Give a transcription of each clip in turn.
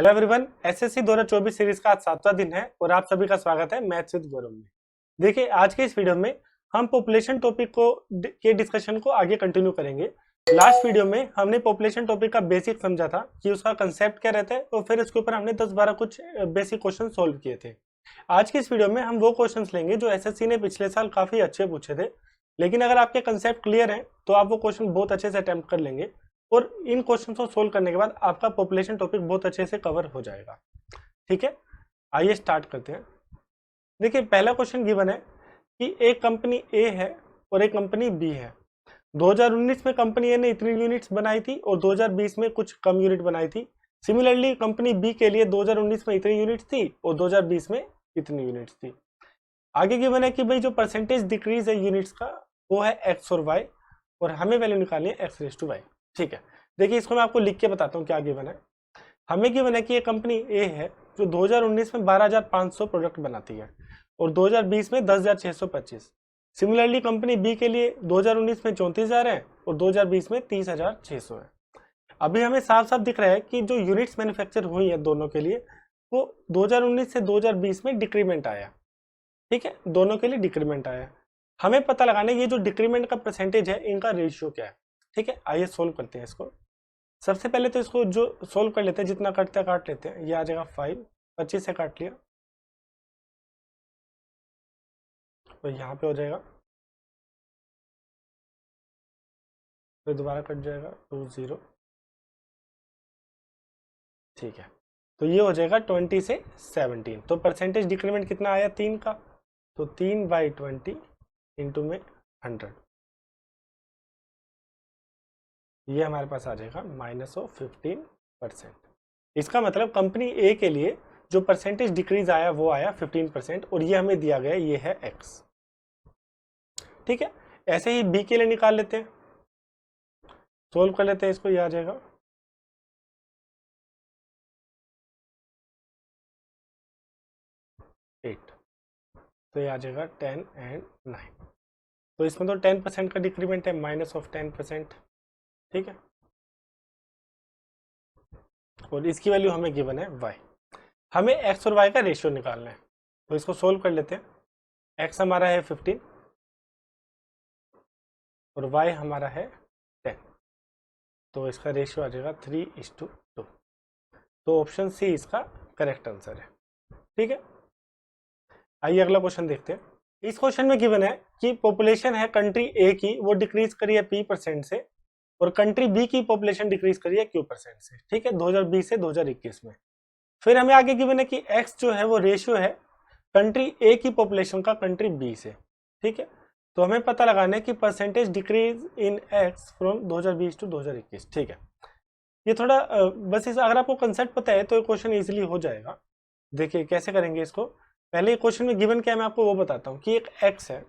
Hello everyone, SSC 2024 series का आज 7वां दिन है और आप सभी का स्वागत है मैथ्स विद गौरव में। देखिए, आज के इस वीडियो में हम पॉपुलेशन टॉपिक के डिस्कशन को आगे कंटिन्यू करेंगे। लास्ट वीडियो में हमने पॉपुलेशन टॉपिक का बेसिक समझा था कि उसका कंसेप्ट क्या रहता है और फिर उसके ऊपर हमने 10-12 कुछ बेसिक क्वेश्चन सोल्व किए थे। आज की इस वीडियो में हम वो क्वेश्चन लेंगे जो एसएससी ने पिछले साल काफी अच्छे पूछे थे, लेकिन अगर आपके कंसेप्ट क्लियर है तो आप वो क्वेश्चन बहुत अच्छे से अटेम्प्ट कर लेंगे और इन क्वेश्चन को सोल्व करने के बाद आपका पॉपुलेशन टॉपिक बहुत अच्छे से कवर हो जाएगा। ठीक है, आइए स्टार्ट करते हैं। देखिए, पहला क्वेश्चन गिवन है कि एक कंपनी ए है और एक कंपनी बी है। 2019 में कंपनी ए ने इतनी यूनिट्स बनाई थी और 2020 में कुछ कम यूनिट बनाई थी। सिमिलरली कंपनी बी के लिए 2019 में इतनी यूनिट्स थी और 2020 में इतनी यूनिट्स थी। आगे गिवन है कि भाई जो परसेंटेज डिक्रीज है यूनिट्स का वो है एक्स और वाई, और हमें वैल्यू निकालनी है एक्स रेज टू वाई। ठीक है, देखिए इसको मैं आपको लिख के बताता हूँ क्या गिवन है। हमें गिवन है कि ये कंपनी ए है जो 2019 में 12,500 प्रोडक्ट बनाती है और 2020 में 10,625। सिमिलरली कंपनी बी के लिए 2019 में 34,000 है और 2020 में 30,600 है। अभी हमें साफ साफ दिख रहा है कि जो यूनिट्स मैन्युफैक्चर हुई है दोनों के लिए वो 2019 से 2020 में डिक्रीमेंट आया। ठीक है, दोनों के लिए डिक्रीमेंट आया। हमें पता लगाना है ये जो डिक्रीमेंट का परसेंटेज है इनका रेशियो क्या है। ठीक है, आइए सोल्व करते हैं इसको। सबसे पहले तो इसको जो सोल्व कर लेते हैं, जितना कटता है काट लेते हैं। ये आ जाएगा 5, 25 से काट लिया तो यहाँ पे हो जाएगा, फिर दोबारा कट जाएगा 2 0। ठीक है, तो ये हो जाएगा 20 से 17। तो परसेंटेज डिक्रीमेंट कितना आया 3 का, तो 3/20 इंटू में 100, ये हमारे पास आ जाएगा -15%। इसका मतलब कंपनी ए के लिए जो परसेंटेज डिक्रीज आया वो आया 15% और ये हमें दिया गया ये है x। ठीक है, ऐसे ही बी के लिए निकाल लेते हैं, सोल्व कर लेते हैं इसको। ये आ जाएगा 8, तो ये आ जाएगा 10 और 9। तो इसमें तो 10% का डिक्रीमेंट है, -10%। ठीक है, और इसकी वैल्यू हमें गिवन है y। हमें x और y का रेशियो निकालना है, तो इसको सोल्व कर लेते हैं। x हमारा है 15 और y हमारा है 10, तो इसका रेशियो आ जाएगा 3:2। तो ऑप्शन सी इसका करेक्ट आंसर है। ठीक है, आइए अगला क्वेश्चन देखते हैं। इस क्वेश्चन में गिवन है कि पॉपुलेशन है कंट्री ए की, वो डिक्रीज करी है p% से, और कंट्री बी की पॉपुलेशन डिक्रीज करी है q% से। ठीक है, 2020 से 2021 में। फिर हमें आगे गिवन है कि x जो है वो रेशियो है कंट्री ए की पॉपुलेशन का कंट्री बी से। ठीक है, तो हमें पता लगाना है कि percentage decrease in x from 2020 to 2021। ठीक है, ये थोड़ा बस इस अगर आपको कंसेप्ट पता है तो क्वेश्चन इजीली हो जाएगा। देखिए कैसे करेंगे इसको। पहले क्वेश्चन में गिवन क्या है मैं आपको वो बताता हूँ कि एक x है।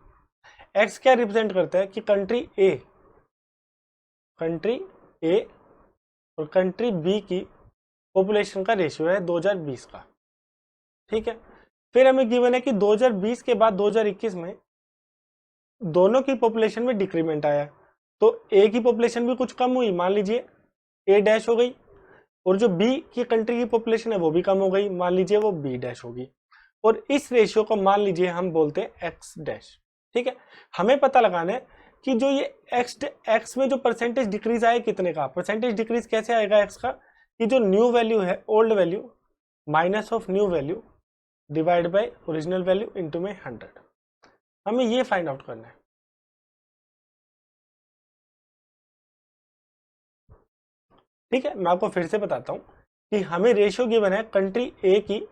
x क्या रिप्रेजेंट करता है कि कंट्री ए और कंट्री बी की पॉपुलेशन का रेशियो है 2020 का। ठीक है, फिर हमें गिवन है कि 2020 के बाद 2021 में दोनों की पॉपुलेशन में डिक्रीमेंट आया, तो ए की पॉपुलेशन भी कुछ कम हुई, मान लीजिए ए डैश हो गई, और जो बी की कंट्री की पॉपुलेशन है वो भी कम हो गई, मान लीजिए वो बी डैश होगी, और इस रेशियो को मान लीजिए हम बोलते हैं एक्स डैश। ठीक है, हमें पता लगाना है कि जो ये एक्स में जो परसेंटेज डिक्रीज आए कितने का। परसेंटेज डिक्रीज कैसे आएगा एक्स का, कि जो न्यू वैल्यू है old value minus of new value divide by original value into में 100। हमें ये फाइंड आउट करना है। ठीक है, मैं आपको फिर से बताता हूं कि हमें रेशियो गिवन है कंट्री ए की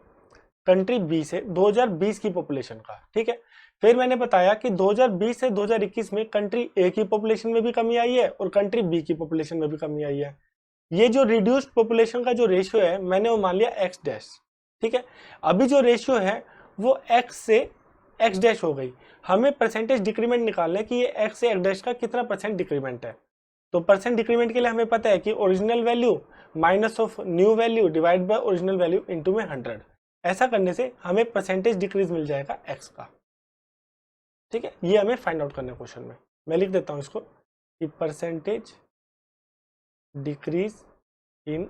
कंट्री बी से 2020 की पॉपुलेशन का। ठीक है, फिर मैंने बताया कि 2020 से 2021 में कंट्री ए की पॉपुलेशन में भी कमी आई है और कंट्री बी की पॉपुलेशन में भी कमी आई है। ये जो रिड्यूस्ड पॉपुलेशन का जो रेशियो है मैंने वो मान लिया एक्स डैश। ठीक है, अभी जो रेशियो है वो एक्स से एक्स डैश हो गई। हमें परसेंटेज डिक्रीमेंट निकालना है कि ये एक्स से एक्स डैश का कितना परसेंट डिक्रीमेंट है। तो परसेंट डिक्रीमेंट के लिए हमें पता है कि original value minus of new value divide by original value into में 100। ऐसा करने से हमें परसेंटेज डिक्रीज मिल जाएगा एक्स का। ठीक है, ये हमें फाइंड आउट करना है क्वेश्चन में। मैं लिख देता हूं इसको कि परसेंटेज डिक्रीज इन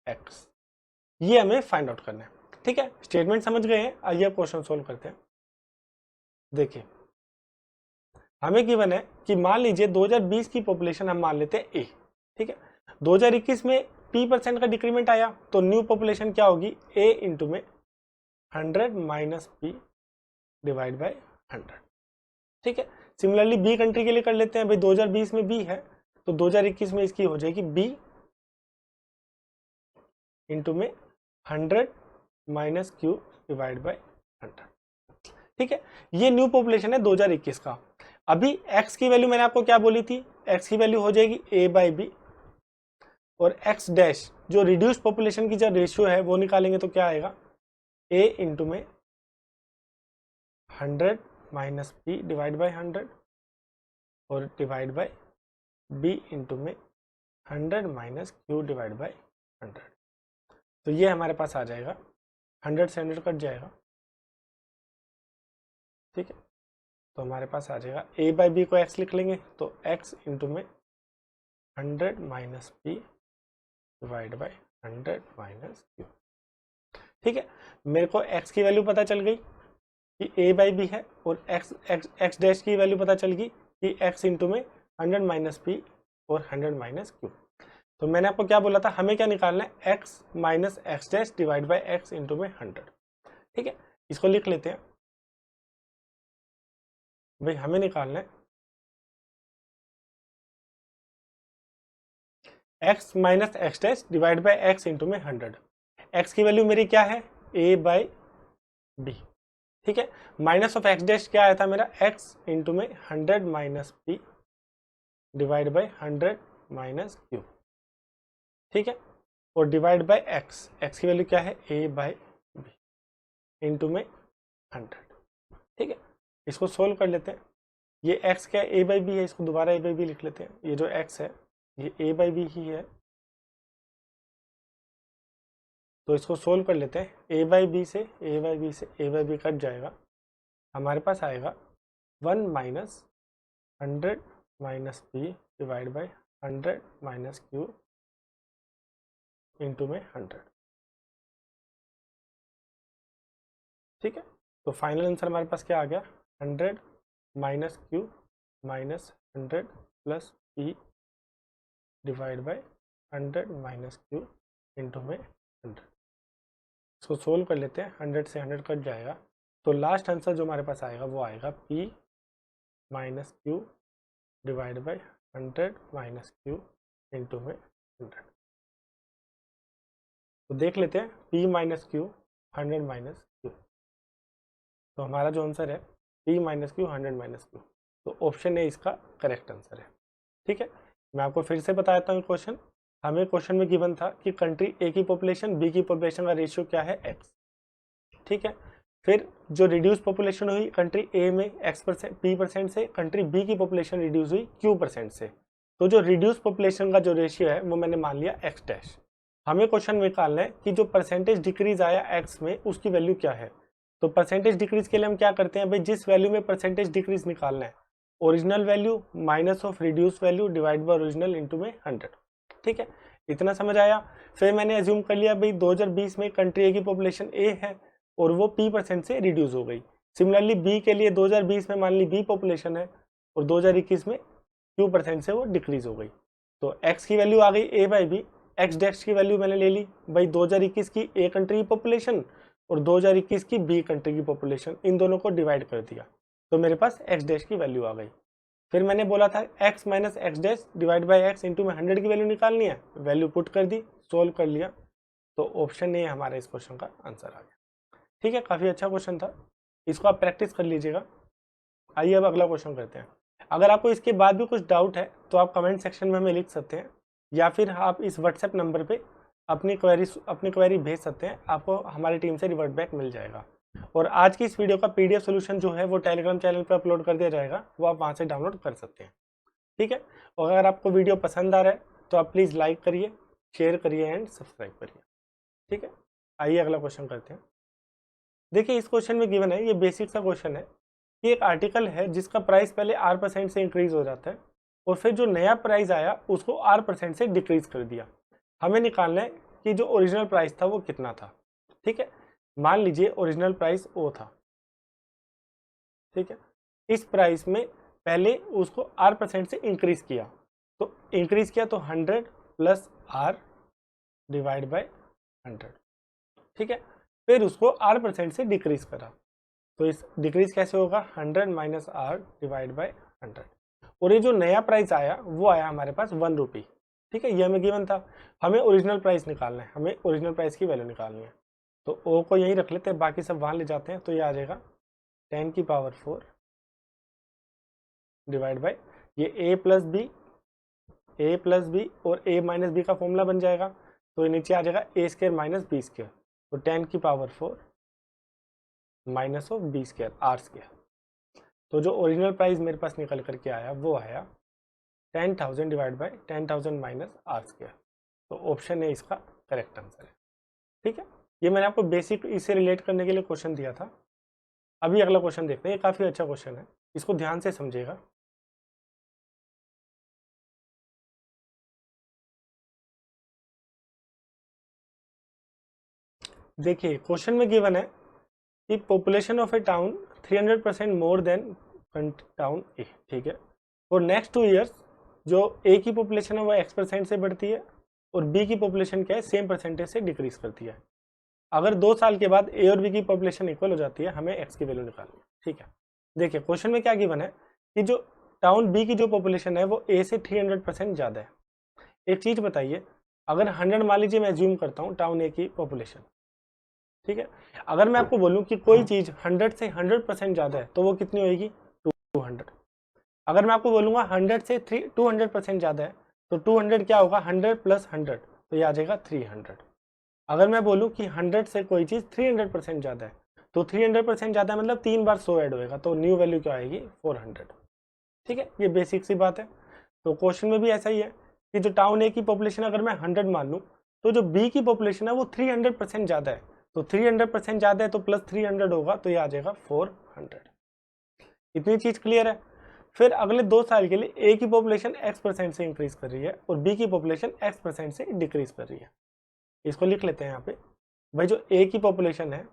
एक्स। ये हमें फाइंड आउट करना है। ठीक है, स्टेटमेंट समझ गए हैं। आइए क्वेश्चन सोल्व करते हैं। देखिए हमें गिवन है कि मान लीजिए 2020 की पॉपुलेशन हम मान लेते हैं ए। ठीक है, 2021 में p% का डिक्रीमेंट आया तो न्यू पॉपुलेशन क्या होगी, ए इंटू में 100 माइनस पी डिवाइड बाय 100। ठीक है, सिमिलरली बी कंट्री के लिए कर लेते हैं। भाई 2020 में बी है तो 2021 में इसकी हो जाएगी बी इंटू में 100 माइनस क्यू डिवाइड बाय 100। ठीक है, ये न्यू पॉपुलेशन है 2021 का। अभी x की वैल्यू मैंने आपको क्या बोली थी, x की वैल्यू हो जाएगी a बाई बी, और x डैश जो रिड्यूस्ड पॉपुलेशन की जो रेशियो है वो निकालेंगे तो क्या आएगा, a इंटू में 100 माइनस p डिवाइड बाई 100 और डिवाइड बाई b इंटू में 100 माइनस क्यू डिवाइड बाई 100। तो ये हमारे पास आ जाएगा, 100 से 100 कट जाएगा। ठीक है, तो हमारे पास आ जाएगा a बाई बी को x लिख लेंगे तो x इंटू में 100 minus P divide by 100 minus Q. ठीक है, मेरे को x की वैल्यू पता चल गई कि a बाई बी है, और x डैश की वैल्यू पता चल गई कि x इंटू में 100 माइनस पी और 100 माइनस क्यू। तो मैंने आपको क्या बोला था, हमें क्या निकालना है, x minus x dash divide by x into में 100। ठीक है, इसको लिख लेते हैं। भाई हमें निकालना है x minus x dash divide by x into में 100। x की वैल्यू मेरी क्या है, a बाई बी। ठीक है, माइनस ऑफ एक्स डैश क्या आया था मेरा, x इंटू में 100 minus P divide by 100 minus Q. ठीक है, और डिवाइड बाई x की वैल्यू क्या है, a बाई बी इंटू में 100। ठीक है, इसको सोल्व कर लेते हैं। ये x क्या है, a बाई बी है, इसको दोबारा a बाई बी लिख लेते हैं। ये जो x है ये a बाई बी ही है, तो इसको सोल्व कर लेते हैं। a बाई बी से a बाई बी से a बाई बी कट जाएगा, हमारे पास आएगा 1 minus 100 minus P divide by 100 minus Q into में 100। ठीक है, तो फाइनल आंसर हमारे पास क्या आ गया, 100 minus Q minus 100 plus P divide by 100 minus Q into में 100। इसको सोल्व कर लेते हैं, 100 से 100 कट जाएगा, तो लास्ट आंसर जो हमारे पास आएगा वो आएगा p minus Q divide by 100 minus Q into में 100। तो देख लेते हैं p minus Q 100 minus Q, तो हमारा जो आंसर है p minus Q 100 minus Q, तो ऑप्शन ए इसका करेक्ट आंसर है। ठीक है, मैं आपको फिर से बता देता हूँ क्वेश्चन। हमें क्वेश्चन में गिवन था कि कंट्री ए की पॉपुलेशन बी की पॉपुलेशन का रेशियो क्या है, x। ठीक है, फिर जो रिड्यूस पॉपुलेशन हुई कंट्री ए में x% p% से, कंट्री बी की पॉपुलेशन रिड्यूस हुई q% से। तो जो रिड्यूस पॉपुलेशन का जो रेशियो है वो मैंने मान लिया x डैश। हमें क्वेश्चन में निकालना है कि जो परसेंटेज डिक्रीज आया x में उसकी वैल्यू क्या है। तो परसेंटेज डिक्रीज के लिए हम क्या करते हैं भाई, जिस वैल्यू में परसेंटेज डिक्रीज निकालना है, original value minus of reduce value divide by original into में 100। ठीक है, इतना समझ आया। फिर मैंने एज्यूम कर लिया भाई 2020 में कंट्री ए की पॉपुलेशन ए है और वो p% से रिड्यूस हो गई। सिमिलरली बी के लिए 2020 में मान ली बी पॉपुलेशन है और 2021 में q% से वो डिक्रीज हो गई। तो x की वैल्यू आ गई a by B, x dash की वैल्यू मैंने ले ली भाई 2021 की a कंट्री की पॉपुलेशन और 2021 की b कंट्री की पॉपुलेशन, इन दोनों को डिवाइड कर दिया तो मेरे पास x डैश की वैल्यू आ गई। फिर मैंने बोला था x minus x dash divide by x into में 100 की वैल्यू निकालनी है, वैल्यू पुट कर दी, सोल्व कर लिया, तो ऑप्शन ए हमारा इस क्वेश्चन का आंसर आ गया। ठीक है, काफ़ी अच्छा क्वेश्चन था, इसको आप प्रैक्टिस कर लीजिएगा। आइए अब अगला क्वेश्चन करते हैं। अगर आपको इसके बाद भी कुछ डाउट है तो आप कमेंट सेक्शन में हमें लिख सकते हैं, या फिर आप इस व्हाट्सएप नंबर पे अपनी क्वेरी भेज सकते हैं, आपको हमारी टीम से रिवर्ट बैक मिल जाएगा। और आज की इस वीडियो का PDF सोल्यूशन जो है वो टेलीग्राम चैनल पर अपलोड कर दिया जाएगा, वो आप वहाँ से डाउनलोड कर सकते हैं। ठीक है, और अगर आपको वीडियो पसंद आ रहा है तो आप प्लीज़ लाइक करिए, शेयर करिए एंड सब्सक्राइब करिए। ठीक है, आइए अगला क्वेश्चन करते हैं। देखिए इस क्वेश्चन में गिवन है, ये बेसिक सा क्वेश्चन है कि एक आर्टिकल है जिसका प्राइस पहले R% से इंक्रीज हो जाता है और फिर जो नया प्राइस आया उसको R% से डिक्रीज कर दिया। हमें निकालना है कि जो ओरिजिनल प्राइस था वो कितना था। ठीक है, मान लीजिए ओरिजिनल प्राइस ओ था। ठीक है, इस प्राइस में पहले उसको R% से इंक्रीज किया, तो इंक्रीज किया तो 100 प्लस R डिवाइड बाय 100। ठीक है, फिर उसको R% से डिक्रीज करा, तो इस डिक्रीज कैसे होगा, 100 माइनस R डिवाइड बाय 100। और ये जो नया प्राइस आया वो आया हमारे पास 1 रुपी। ठीक है, ये हमें गिवन था, हमें ओरिजिनल प्राइस निकालना है, हमें ओरिजिनल प्राइस की वैल्यू निकालनी है। तो ओ को यहीं रख लेते हैं, बाकी सब वहां ले जाते हैं, तो ये आ जाएगा 10 की पावर 4 डिवाइड बाय ये a प्लस बी और a माइनस बी का फॉर्मूला बन जाएगा, तो ये नीचे आ जाएगा a square minus B square, तो 10 की power 4 minus of B square R square. तो जो ओरिजिनल प्राइस मेरे पास निकल करके आया वो आया 10,000 divide by 10,000 minus R square. तो ऑप्शन ए इसका करेक्ट आंसर है। ठीक है, ये मैंने आपको बेसिक इससे रिलेट करने के लिए क्वेश्चन दिया था। अभी अगला क्वेश्चन देखते हैं, ये काफ़ी अच्छा क्वेश्चन है, इसको ध्यान से समझिएगा। देखिए क्वेश्चन में गिवन है कि population of a town 300% more than town A. ठीक है, और नेक्स्ट 2 ईयर्स जो ए की पॉपुलेशन है वो X% से बढ़ती है और बी की पॉपुलेशन क्या है, सेम परसेंटेज से डिक्रीज करती है। अगर 2 साल के बाद ए और बी की पॉपुलेशन इक्वल हो जाती है, हमें एक्स की वैल्यू निकालनी है। ठीक है, देखिए क्वेश्चन में क्या गिवन है कि जो टाउन बी की जो पॉपुलेशन है वो ए से 300% ज़्यादा है। एक चीज़ बताइए, अगर 100 मान लीजिए मैं एज्यूम करता हूँ टाउन ए की पॉपुलेशन। ठीक है, अगर मैं आपको बोलूँ कि कोई चीज़ 100 से 100% ज़्यादा है तो वो कितनी होगी, 200। अगर मैं आपको बोलूँगा 100 से 200% ज़्यादा है तो 200 क्या होगा, 100 प्लस 100, तो ये आ जाएगा 300। अगर मैं बोलूँ कि 100 से कोई चीज़ 300% ज़्यादा है तो 300% ज़्यादा है मतलब 3 बार 100 ऐड होएगा, तो न्यू वैल्यू क्या आएगी, 400। ठीक है, ये बेसिक सी बात है। तो क्वेश्चन में भी ऐसा ही है कि जो टाउन ए की पॉपुलेशन अगर मैं 100 मान लूँ तो जो बी की पॉपुलेशन है वो 300% ज़्यादा है, तो 300% ज़्यादा है तो प्लस 300 होगा, तो ये आ जाएगा 400। इतनी चीज़ क्लियर है। फिर अगले 2 साल के लिए ए की पॉपुलेशन X% से इंक्रीज कर रही है और बी की पॉपुलेशन X% से डिक्रीज कर रही है। इसको लिख लेते हैं यहाँ पे, भाई जो ए की पॉपुलेशन है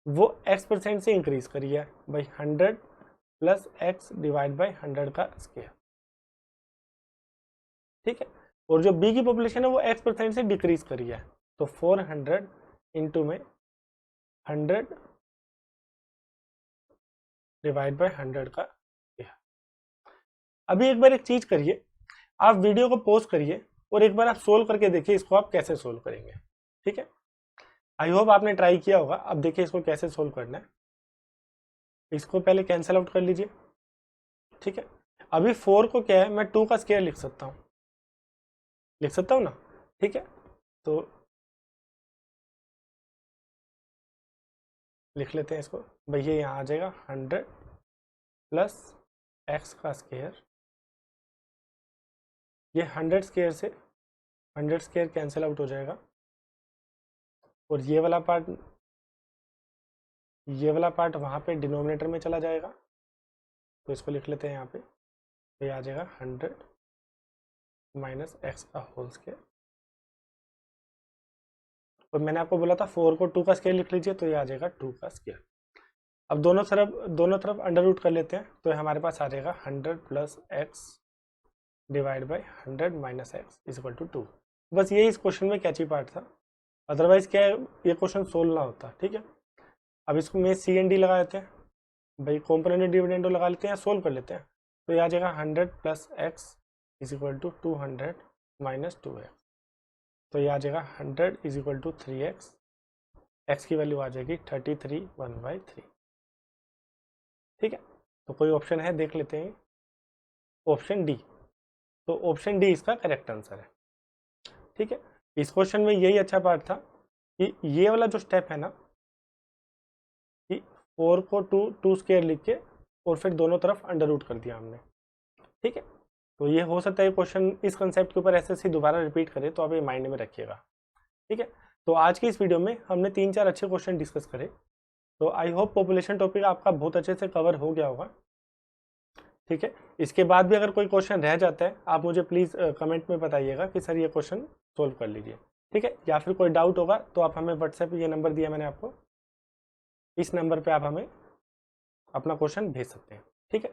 वो X% से इंक्रीज करी है भाई 100 प्लस एक्स डिवाइड बाई 100 का स्क्वायर। ठीक है, और जो बी की पॉपुलेशन है वो X% से डिक्रीज करी है, तो 400 इंटू में 100 डिवाइड बाई 100 का स्क्वायर। अभी एक बार एक चीज करिए, आप वीडियो को पॉज करिए और एक बार आप सोल्व करके देखिए इसको आप कैसे सोल्व करेंगे। ठीक है, आई होप आपने ट्राई किया होगा। अब देखिए इसको कैसे सोल्व करना है। इसको पहले कैंसिल आउट कर लीजिए। ठीक है, अभी 4 को क्या है, मैं 2 का स्क्वायर लिख सकता हूँ, ना। ठीक है, तो लिख लेते हैं इसको, भैया यहाँ आ जाएगा 100 प्लस एक्स का स्क्वायर। ये 100 स्क्वायर से 100 स्क्वायर कैंसिल आउट हो जाएगा और ये वाला पार्ट वहाँ पे डिनोमिनेटर में चला जाएगा, तो इसको लिख लेते हैं यहाँ पे, तो ये आ जाएगा 100 माइनस एक्स का होल स्क्वायर। और मैंने आपको बोला था 4 को 2 का स्क्वायर लिख लीजिए, तो ये आ जाएगा 2 का स्क्वायर। अब दोनों तरफ अंडर रूट कर लेते हैं, तो हमारे पास आ जाएगा 100 plus X divide by 100 minus X is equal to 2। बस यही इस क्वेश्चन में कैची पार्ट था, अदरवाइज क्या है, ये क्वेश्चन सोल्व ना होता। ठीक है, अब इसको में सी एन डी लगा देते हैं, भाई कॉम्पोनेंट डिविडेंडो लगा लेते हैं, सोल्व कर लेते हैं, तो ये आ जाएगा 100 plus X is equal to 200 minus 2x, तो ये आ जाएगा 100 is equal to 3x, X की वैल्यू आ जाएगी 33 1/3। ठीक है, तो कोई ऑप्शन है देख लेते हैं, ऑप्शन डी। तो ऑप्शन डी इसका करेक्ट आंसर है। ठीक है, इस क्वेश्चन में यही अच्छा पार्ट था कि ये वाला जो स्टेप है ना, कि 4 को 2 स्क्वायर लिख के और फिर दोनों तरफ अंडर रूट कर दिया हमने। ठीक है, तो ये हो सकता है क्वेश्चन इस कंसेप्ट के ऊपर ऐसे दोबारा रिपीट करे, तो आप ये माइंड में रखिएगा। ठीक है, तो आज की इस वीडियो में हमने 3-4 अच्छे क्वेश्चन डिस्कस करे, तो आई होप पॉपुलेशन टॉपिक आपका बहुत अच्छे से कवर हो गया होगा। ठीक है, इसके बाद भी अगर कोई क्वेश्चन रह जाता है आप मुझे प्लीज़ कमेंट में बताइएगा कि सर ये क्वेश्चन सोल्व कर लीजिए। ठीक है। या फिर कोई डाउट होगा तो आप हमें व्हाट्सएप, ये नंबर दिया मैंने आपको, इस नंबर पे आप हमें अपना क्वेश्चन भेज सकते हैं। ठीक है,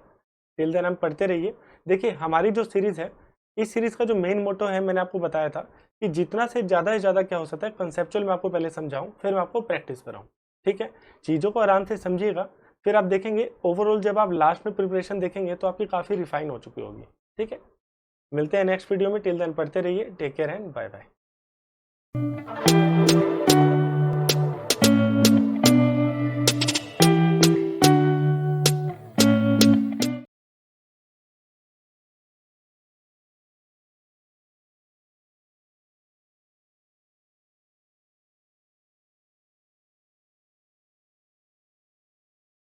टिल देन हम पढ़ते रहिए। देखिए हमारी जो सीरीज़ है, इस सीरीज़ का जो मेन मोटो है, मैंने आपको बताया था कि जितना से ज़्यादा क्या हो सकता है, कंसेप्चुअल मैं आपको पहले समझाऊं, फिर मैं आपको प्रैक्टिस कराऊं। ठीक है, चीज़ों को आराम से समझिएगा, फिर आप देखेंगे ओवरऑल जब आप लास्ट में प्रिपरेशन देखेंगे तो आपकी काफ़ी रिफाइन हो चुकी होगी। ठीक है, मिलते हैं नेक्स्ट वीडियो में। टिल देन पढ़ते रहिए। Take care and bye bye.